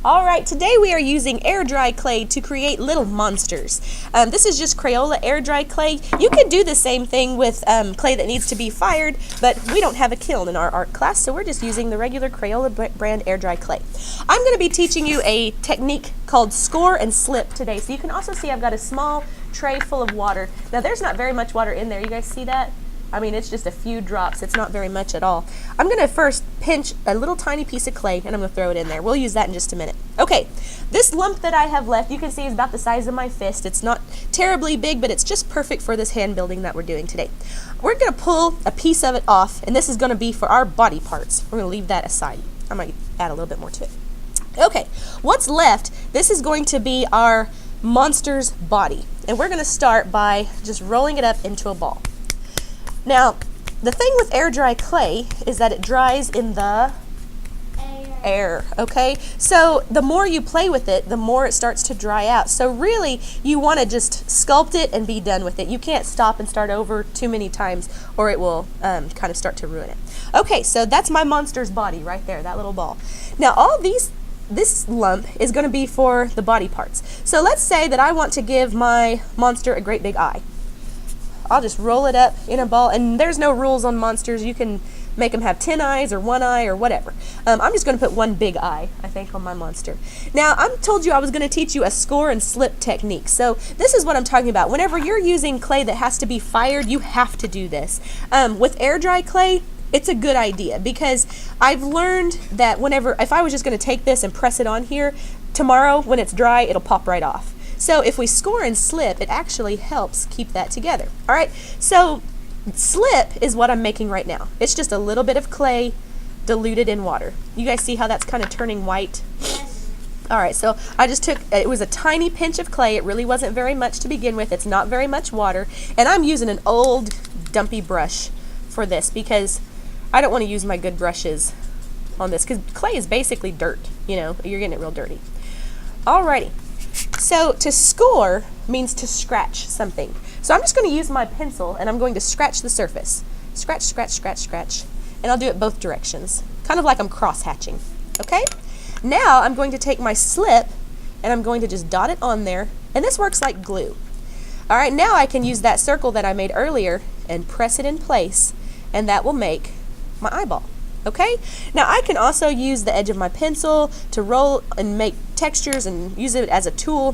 All right, today we are using air dry clay to create little monsters. This is just Crayola Air Dry clay. You could do the same thing with clay that needs to be fired, but we don't have a kiln in our art class, so we're just using the regular Crayola brand air dry clay. I'm going to be teaching you a technique called score and slip today. So you can also see I've got a small tray full of water. Now there's not very much water in there. You guys see that? I mean, it's just a few drops. It's not very much at all. I'm going to first pinch a little tiny piece of clay and I'm going to throw it in there. We'll use that in just a minute. Okay, this lump that I have left, you can see is about the size of my fist. It's not terribly big, but it's just perfect for this hand building that we're doing today. We're going to pull a piece of it off, and this is going to be for our body parts. We're going to leave that aside. I might add a little bit more to it. Okay, what's left, this is going to be our monster's body. And we're going to start by just rolling it up into a ball. Now, the thing with air dry clay is that it dries in the air, okay? So the more you play with it, the more it starts to dry out. So really, you want to just sculpt it and be done with it. You can't stop and start over too many times or it will kind of start to ruin it. Okay, so that's my monster's body right there, that little ball. Now this lump is going to be for the body parts. So let's say that I want to give my monster a great big eye. I'll just roll it up in a ball, and there's no rules on monsters. You can make them have 10 eyes or 1 eye or whatever. I'm just going to put one big eye, I think, on my monster. Now, I told you I was going to teach you a score and slip technique. So this is what I'm talking about. Whenever you're using clay that has to be fired, you have to do this. With air dry clay, it's a good idea because I've learned that if I was just going to take this and press it on here, tomorrow when it's dry, it'll pop right off. So if we score and slip, it actually helps keep that together. All right, so slip is what I'm making right now. It's just a little bit of clay diluted in water. You guys see how that's kind of turning white? Yes. All right, so I just took, it was a tiny pinch of clay. It really wasn't very much to begin with. It's not very much water. And I'm using an old dumpy brush for this because I don't want to use my good brushes on this because clay is basically dirt. You know, you're getting it real dirty. Alrighty. So to score means to scratch something. So I'm just going to use my pencil and I'm going to scratch the surface. Scratch, scratch, scratch, scratch. And I'll do it both directions. Kind of like I'm cross-hatching. Okay? Now I'm going to take my slip and I'm going to just dot it on there. And this works like glue. Alright, now I can use that circle that I made earlier and press it in place. And that will make my eyeball. Okay? Now I can also use the edge of my pencil to roll and make textures and use it as a tool,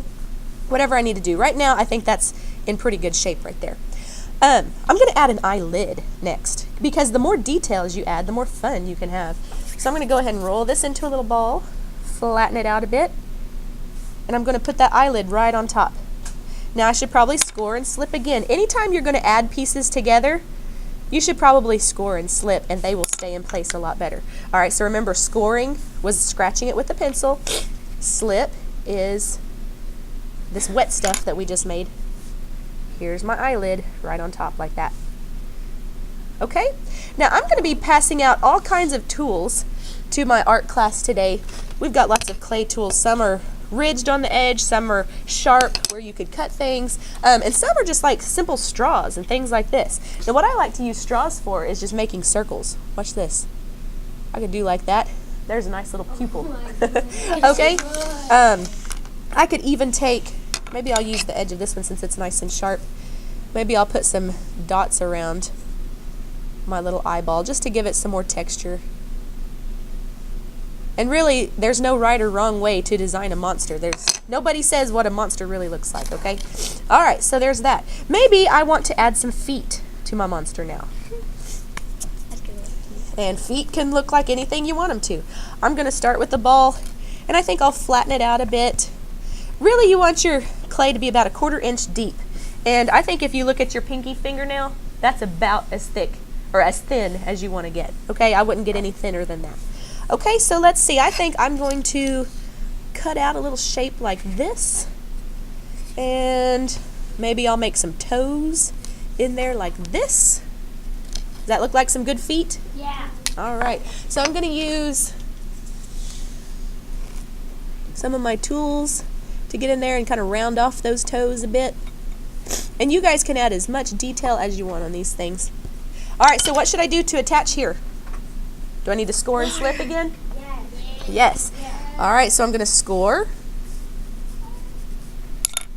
whatever I need to do. Right now I think that's in pretty good shape right there. I'm going to add an eyelid next because the more details you add, the more fun you can have. So I'm going to go ahead and roll this into a little ball, flatten it out a bit, and I'm going to put that eyelid right on top. Now I should probably score and slip again. Anytime you're going to add pieces together, you should probably score and slip and they will stay in place a lot better. All right, so remember scoring was scratching it with the pencil. Slip is this wet stuff that we just made. Here's my eyelid right on top like that. Okay, now I'm going to be passing out all kinds of tools to my art class today. We've got lots of clay tools. Some are ridged on the edge, some are sharp where you could cut things, and some are just like simple straws and things like this. Now what I like to use straws for is just making circles. Watch this. I could do like that. There's a nice little pupil. Okay, I could even take, maybe I'll use the edge of this one since it's nice and sharp. Maybe I'll put some dots around my little eyeball just to give it some more texture. And really, there's no right or wrong way to design a monster. Nobody says what a monster really looks like, okay? All right, so there's that. Maybe I want to add some feet to my monster now. And feet can look like anything you want them to. I'm going to start with the ball, and I think I'll flatten it out a bit. Really, you want your clay to be about 1/4 inch deep. And I think if you look at your pinky fingernail, that's about as thick or as thin as you want to get. Okay, I wouldn't get any thinner than that. Okay, so let's see. I think I'm going to cut out a little shape like this. And maybe I'll make some toes in there like this. Does that look like some good feet? Yeah. All right, so I'm going to use some of my tools to get in there and kind of round off those toes a bit. And you guys can add as much detail as you want on these things. All right, so what should I do to attach here? Do I need to score and slip again? Yes. Yes. Yes. All right, so I'm going to score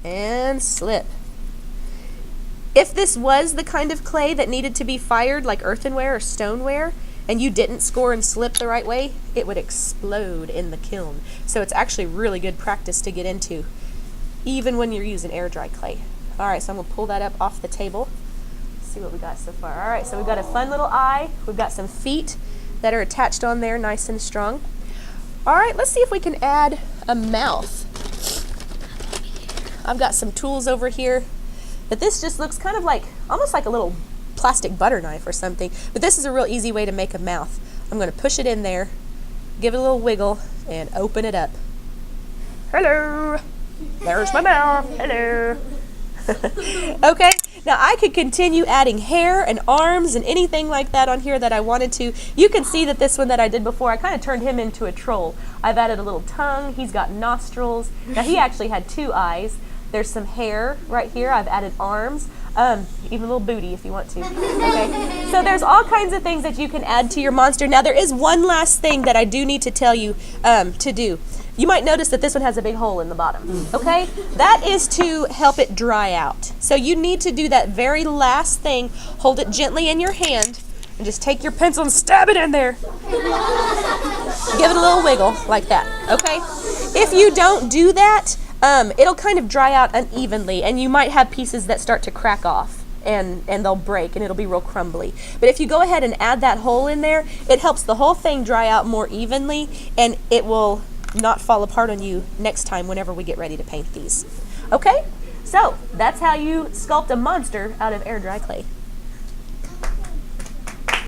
and slip. If this was the kind of clay that needed to be fired, like earthenware or stoneware, and you didn't score and slip the right way, it would explode in the kiln. So it's actually really good practice to get into, even when you're using air dry clay. All right, so I'm gonna pull that up off the table. Let's see what we got so far. All right, so we've got a fun little eye. We've got some feet that are attached on there, nice and strong. All right, let's see if we can add a mouth. I've got some tools over here. But this just looks kind of like, almost like a little plastic butter knife or something. But this is a real easy way to make a mouth. I'm going to push it in there, give it a little wiggle, and open it up. Hello! There's my mouth. Hello! Okay, now I could continue adding hair and arms and anything like that on here that I wanted to. You can see that this one that I did before, I kind of turned him into a troll. I've added a little tongue, he's got nostrils. Now he actually had 2 eyes. There's some hair right here. I've added arms, even a little booty if you want to. Okay, so there's all kinds of things that you can add to your monster. Now there is one last thing that I do need to tell you to do. You might notice that this one has a big hole in the bottom, okay? That is to help it dry out. So you need to do that very last thing. Hold it gently in your hand and just take your pencil and stab it in there. Give it a little wiggle like that, okay? If you don't do that, it'll kind of dry out unevenly, and you might have pieces that start to crack off and they'll break and it'll be real crumbly. But if you go ahead and add that hole in there, it helps the whole thing dry out more evenly, and it will not fall apart on you next time whenever we get ready to paint these. Okay, so that's how you sculpt a monster out of air dry clay.